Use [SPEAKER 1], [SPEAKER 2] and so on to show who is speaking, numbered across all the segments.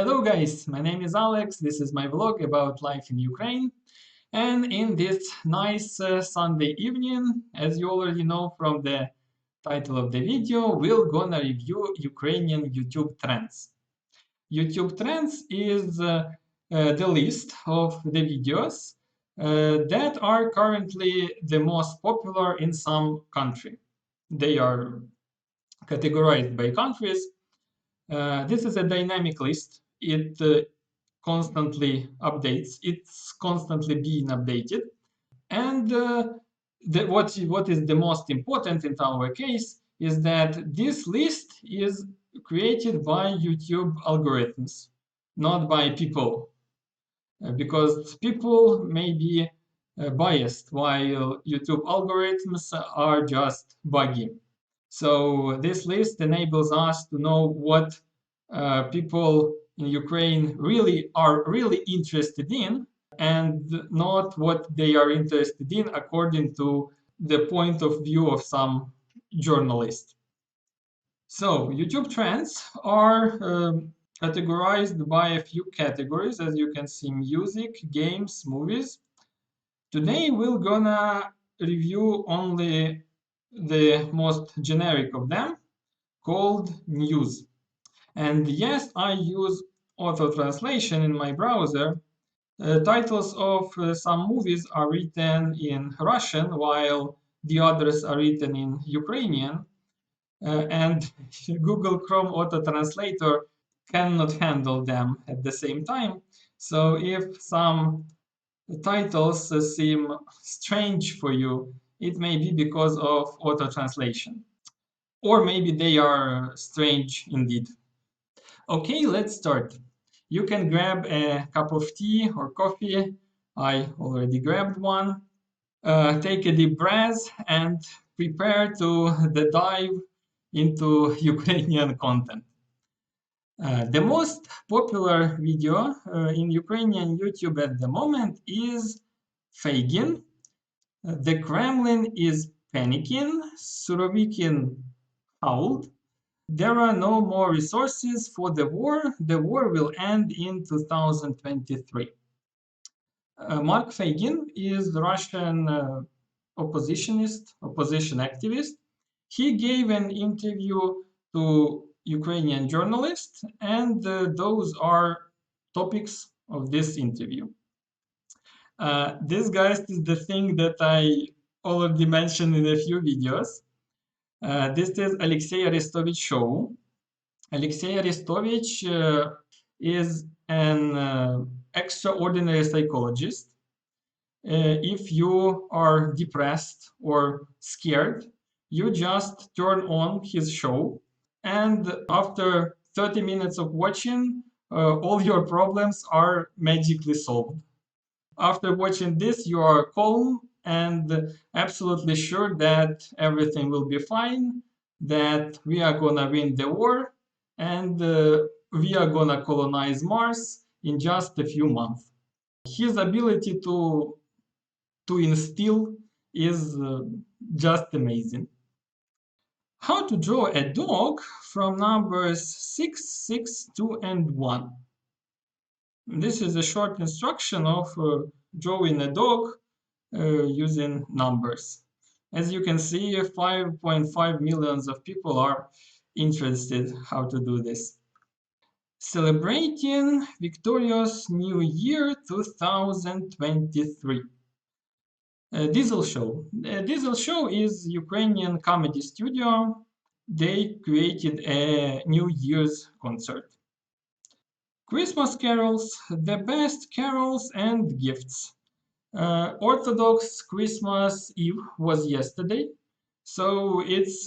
[SPEAKER 1] Hello guys, my name is Alex, this is my vlog about life in Ukraine, and in this nice Sunday evening, as you already know from the title of the video, we're gonna review Ukrainian YouTube trends. YouTube trends is the list of the videos that are currently the most popular in some country. They are categorized by countries. This is a dynamic list. It constantly updates. It's constantly being updated. And what is the most important in our case is that this list is created by YouTube algorithms, not by people, because people may be biased, while YouTube algorithms are just buggy. So this list enables us to know what people in Ukraine are really interested in, and not what they are interested in according to the point of view of some journalist. So YouTube trends are categorized by a few categories, as you can see: music, games, movies. Today we're gonna review only the most generic of them, called news. And yes, I use auto translation in my browser. Titles of some movies are written in Russian, while the others are written in Ukrainian. And Google Chrome auto translator cannot handle them at the same time. So if some titles seem strange for you, it may be because of auto translation. Or maybe they are strange indeed. Okay, let's start. You can grab a cup of tea or coffee. I already grabbed one. Take a deep breath and prepare to dive into Ukrainian content. The most popular video in Ukrainian YouTube at the moment is Fagin. The Kremlin is panicking. Surovikin howled. There are no more resources for the war. The war will end in 2023. Mark Fagin is the Russian opposition activist. He gave an interview to Ukrainian journalists, and those are topics of this interview. This, guys, is the thing that I already mentioned in a few videos. This is Alexey Arestovich show. Alexey Arestovich is an extraordinary psychologist. If you are depressed or scared, you just turn on his show, and after 30 minutes of watching, all your problems are magically solved. After watching this, you are calm and absolutely sure that everything will be fine, that we are gonna win the war, and we are gonna colonize Mars in just a few months. His ability to instill is just amazing. How to draw a dog from numbers 6, 6, 2, and 1. This is a short instruction of drawing a dog using numbers. As you can see, 5.5 millions of people are interested how to do this. Celebrating victorious New Year 2023. Diesel Show. Diesel Show is Ukrainian comedy studio. They created a New Year's concert. Christmas carols, the best carols and gifts. Orthodox Christmas Eve was yesterday, so it's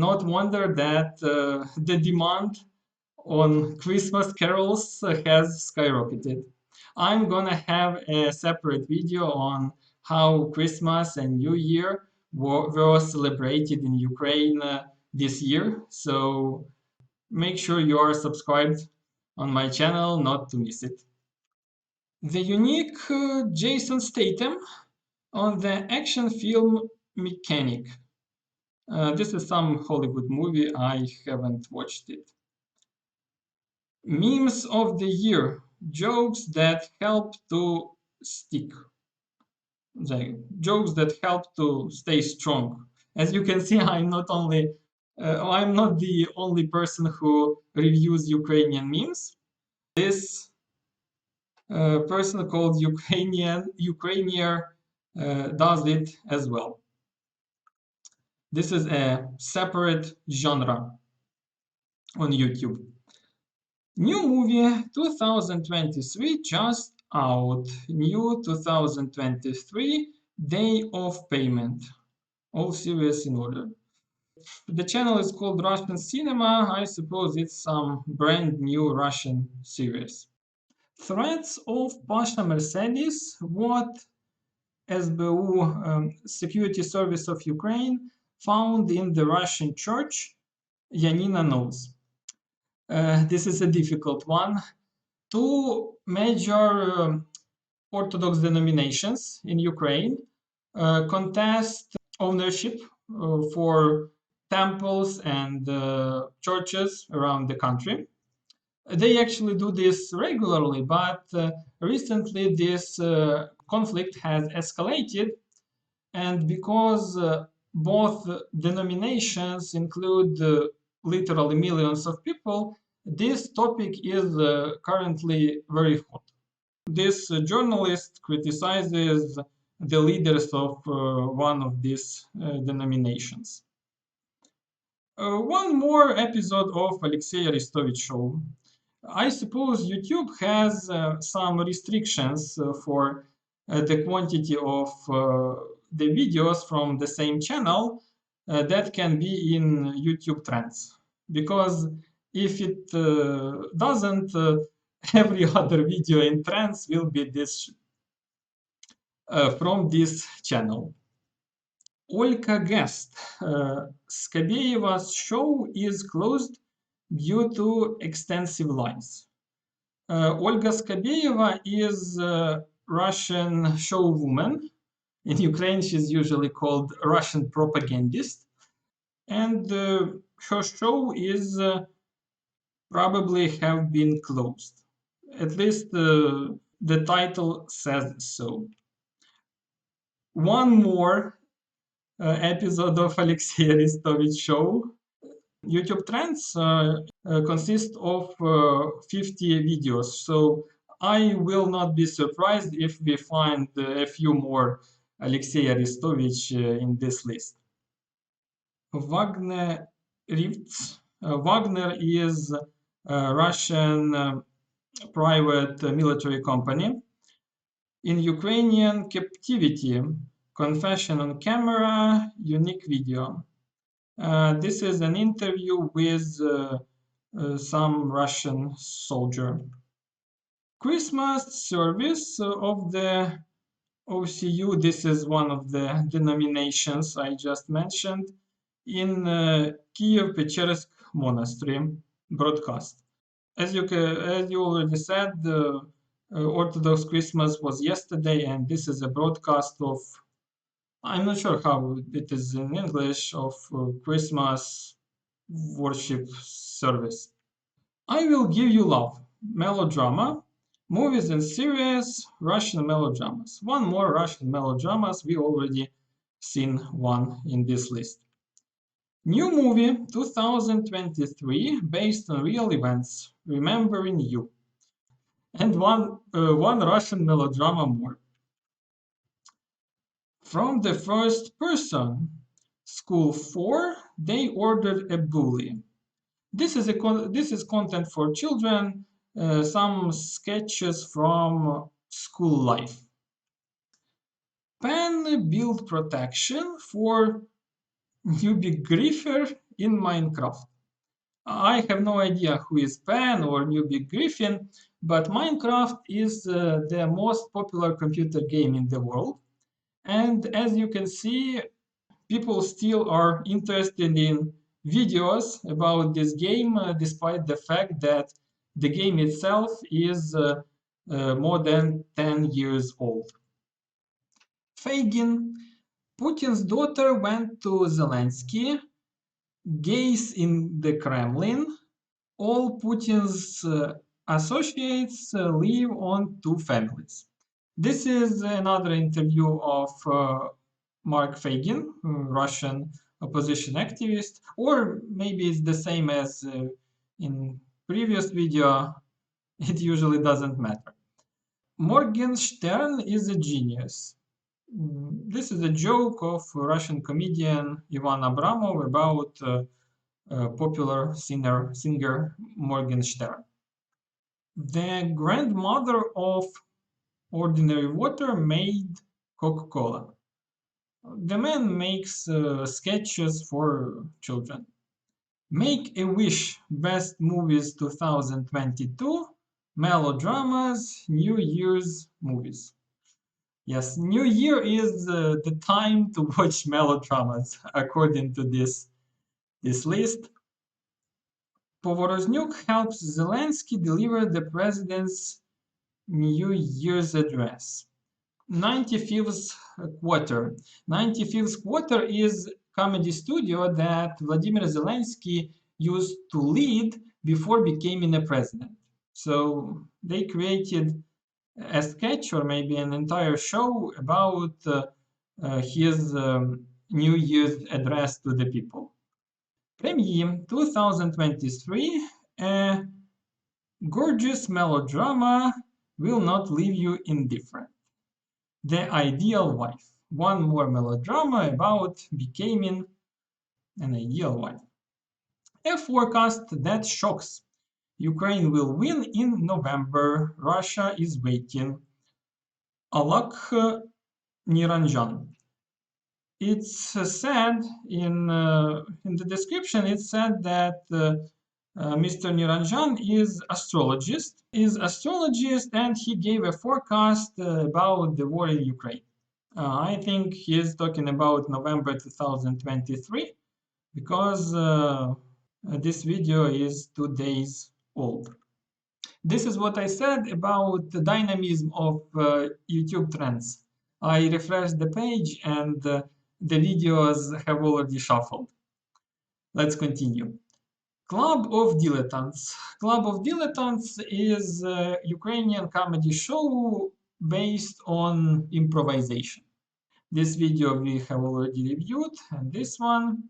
[SPEAKER 1] not wonder that the demand on Christmas carols has skyrocketed. I'm gonna have a separate video on how Christmas and New Year were celebrated in Ukraine this year, so make sure you are subscribed on my channel not to miss it. The unique Jason Statham on the action film Mechanic. This is some Hollywood movie, I haven't watched it. Memes of the year, jokes that help to stick, the jokes that help to stay strong. As you can see, I'm not the only person who reviews Ukrainian memes. This person called Ukrainian does it as well. This is a separate genre on YouTube. New movie 2023 just out. New 2023 Day of Payment. All series in order. The channel is called Russian Cinema. I suppose it's some brand new Russian series. Threats of Pasha Mercedes. What SBU, Security Service of Ukraine, found in the Russian church. Yanina knows. This is a difficult one. Two major Orthodox denominations in Ukraine contest ownership for temples and churches around the country. They actually do this regularly, but recently this conflict has escalated, and because both denominations include literally millions of people, this topic is currently very hot. This journalist criticizes the leaders of one of these denominations. One more episode of Alexei Arestovich show. I suppose YouTube has some restrictions for the quantity of the videos from the same channel that can be in YouTube trends. Because if it doesn't, every other video in trends will be this from this channel. Olga guest, Skabeyeva's show is closed due to extensive lies. Olga Skabeyeva is a Russian showwoman. In Ukraine, she's usually called Russian propagandist. And her show is probably have been closed. At least the title says so. One more episode of Alexei Arestovich show. YouTube trends consist of 50 videos, so I will not be surprised if we find a few more Alexei Arestovich in this list. Wagner Rifts. Wagner is a Russian private military company. In Ukrainian captivity, confession on camera, unique video. This is an interview with some Russian soldier. Christmas service of the OCU, this is one of the denominations I just mentioned, in Kiev-Pechersk monastery broadcast. As you already said, the Orthodox Christmas was yesterday, and this is a broadcast of, I'm not sure how it is in English, of Christmas worship service. I Will Give You Love, melodrama, movies and series, Russian melodramas. One more Russian melodramas, we already seen one in this list. New movie 2023 based on real events, Remembering You. And one Russian melodrama more. From the first person, School 4, they ordered a bully. This is content for children, some sketches from school life. Pen build protection for newbie griffer in Minecraft. I have no idea who is Pen or newbie Griffin, but Minecraft is the most popular computer game in the world. And as you can see, people still are interested in videos about this game, despite the fact that the game itself is more than 10 years old. Fagin, Putin's daughter went to Zelensky, gays in the Kremlin, All Putin's associates live on two families. This is another interview of Mark Fagin, Russian opposition activist, or maybe it's the same as in previous video. It usually doesn't matter. Morgenstern is a genius. This is a joke of Russian comedian Ivan Abramov about popular singer Morgenstern. The grandmother of ordinary water made Coca-Cola. The man makes sketches for children. Make a Wish Best Movies 2022 Melodramas New Year's Movies. Yes, New Year is the time to watch melodramas according to this list. Povoroznuk helps Zelensky deliver the president's New Year's address. 95th Quarter. 95th Quarter is comedy studio that Vladimir Zelensky used to lead before becoming a president. So they created a sketch or maybe an entire show about his New Year's address to the people. Premiere 2023, a gorgeous melodrama will not leave you indifferent. The Ideal Wife. One more melodrama about becoming an ideal wife. A forecast that shocks. Ukraine will win in November. Russia is waiting. Alak Niranjan. It's said in the description, it said that Mr. Niranjan is astrologist, and he gave a forecast about the war in Ukraine. I think he is talking about November 2023 because this video is 2 days old. This is what I said about the dynamism of YouTube trends. I refreshed the page and the videos have already shuffled. Let's continue. Club of Dilettantes. Club of Dilettantes is a Ukrainian comedy show based on improvisation. This video we have already reviewed, and this one.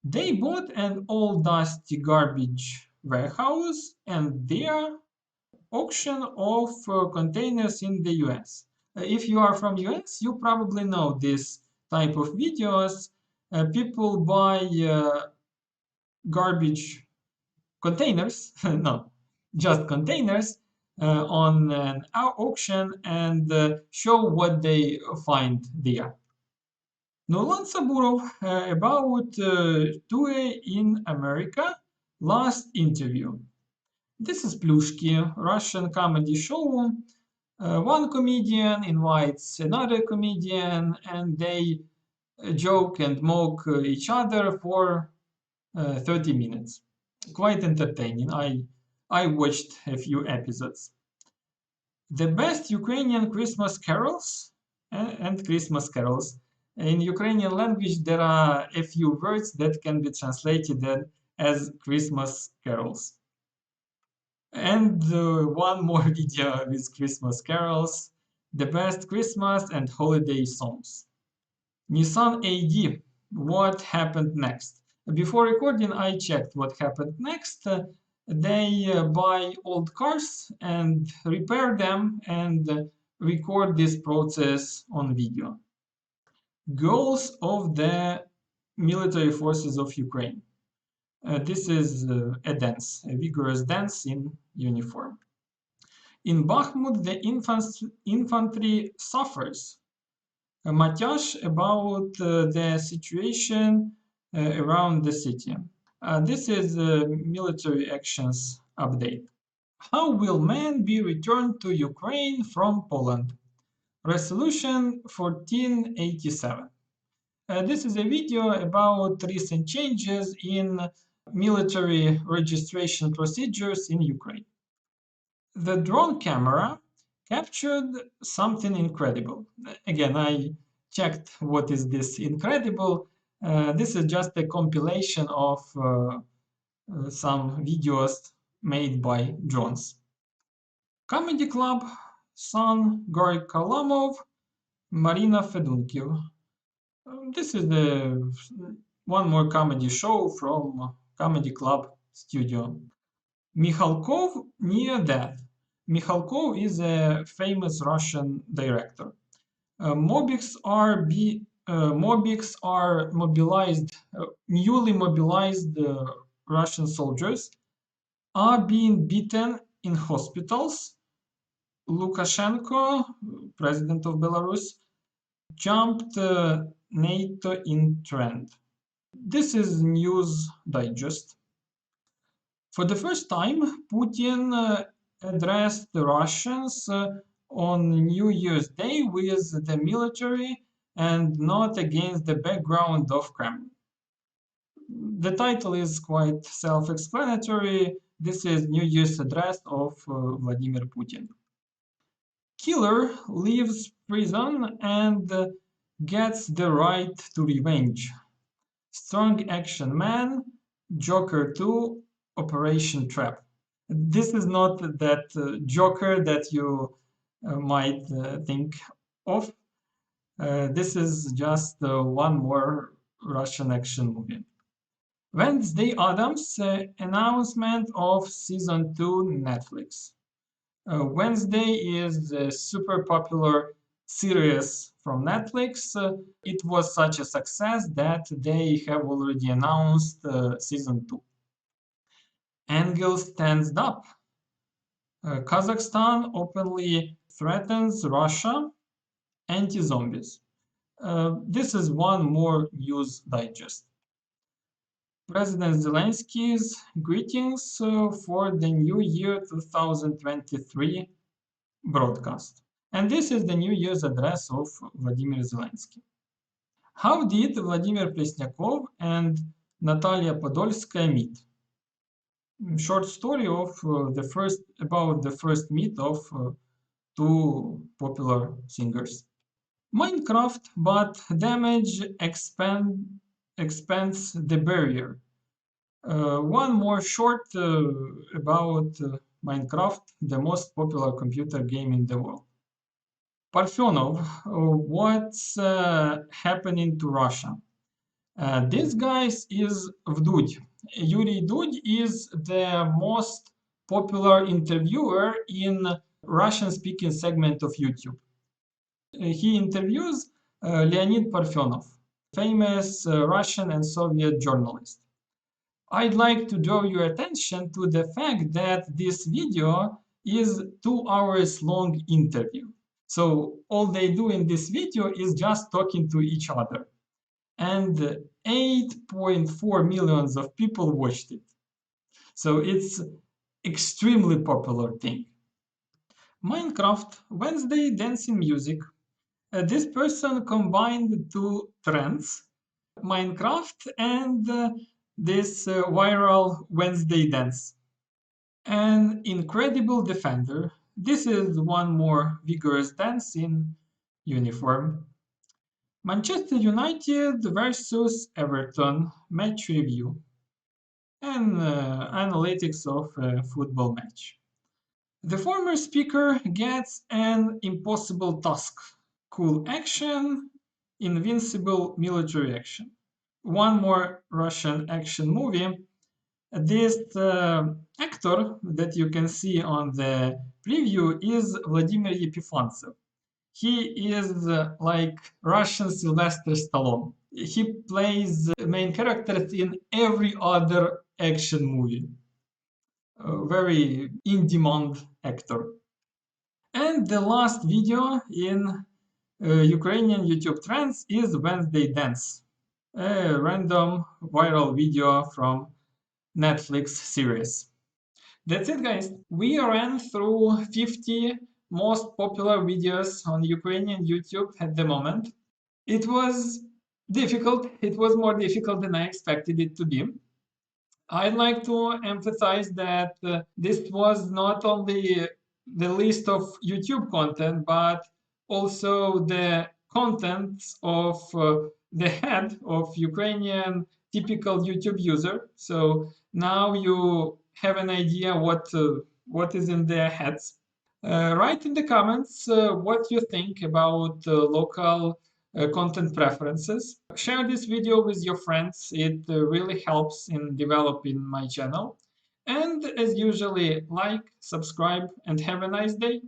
[SPEAKER 1] They bought an old dusty garbage warehouse and their auction of containers in the US. If you are from US, you probably know this type of videos. People buy garbage containers, no, just containers on an auction and show what they find there. Nolan Saburov about tour in America, last interview. This is Plushki, Russian comedy show. One comedian invites another comedian and they joke and mock each other for 30 minutes. Quite entertaining. I watched a few episodes. The best Ukrainian Christmas carols and Christmas carols. In Ukrainian language, there are a few words that can be translated as Christmas carols. And one more video with Christmas carols. The best Christmas and holiday songs. Nissan AD. What happened next? Before recording, I checked what happened next. They buy old cars and repair them and record this process on video. Goals of the military forces of Ukraine. This is a dance, a vigorous dance in uniform. In Bakhmut, the infantry suffers. Matyash about the situation around the city. This is a military actions update. How will men be returned to Ukraine from Poland? Resolution 1487. This is a video about recent changes in military registration procedures in Ukraine. The drone camera captured something incredible. Again, I checked what is this incredible. This is just a compilation of some videos made by drones. Comedy Club, Son Gorkalamov, Marina Fedunkiv. This is the one more comedy show from Comedy Club studio. Mikhalkov near death. Mikhalkov is a famous Russian director. Mobics are mobilized, newly mobilized Russian soldiers are being beaten in hospitals. Lukashenko, president of Belarus, jumped NATO in trend. This is News Digest. For the first time, Putin addressed the Russians on New Year's Day with the military and not against the background of Kremlin. The title is quite self-explanatory. This is New Year's address of Vladimir Putin. Killer leaves prison and gets the right to revenge. Strong action man, Joker 2, Operation Trap. This is not that Joker that you might think of. This is just one more Russian action movie. Wednesday Addams announcement of season 2 Netflix. Wednesday is a super popular series from Netflix. It was such a success that they have already announced season 2. Angel stands up. Kazakhstan openly threatens Russia, anti-zombies. This is one more news digest. President Zelensky's greetings for the New Year 2023 broadcast. And this is the New Year's address of Vladimir Zelensky. How did Vladimir Plesnyakov and Natalia Podolskaya meet? Short story of about the first meet of two popular singers. Minecraft, but damage expands the barrier. One more short about Minecraft, the most popular computer game in the world. Parfenov, what's happening to Russia? This guy is Vdud. Yuri Dud is the most popular interviewer in Russian-speaking segment of YouTube. He interviews Leonid Parfenov, famous Russian and Soviet journalist. I'd like to draw your attention to the fact that this video is 2 hours long interview. So all they do in this video is just talking to each other. And 8.4 millions of people watched it. So it's extremely popular thing. Minecraft, Wednesday dancing music. This person combined two trends, Minecraft and this viral Wednesday dance. An incredible defender. This is one more vigorous dance in uniform. Manchester United versus Everton match review and analytics of a football match. The former speaker gets an impossible task. Cool action, invincible military action. One more Russian action movie. This actor that you can see on the preview is Vladimir Epifantsev. He is like Russian Sylvester Stallone. He plays main characters in every other action movie. A very in-demand actor. And the last video in Ukrainian YouTube trends is Wednesday Dance, a random viral video from Netflix series. That's it, guys. We ran through 50 most popular videos on Ukrainian YouTube at the moment. It was difficult. It was more difficult than I expected it to be. I'd like to emphasize that this was not only the list of YouTube content, but also the contents of the head of Ukrainian typical YouTube user. So Now you have an idea what is in their heads. Write in the comments what you think about local content preferences. Share this video with your friends. It really helps in developing my channel. And as usually, like, subscribe, and have a nice day.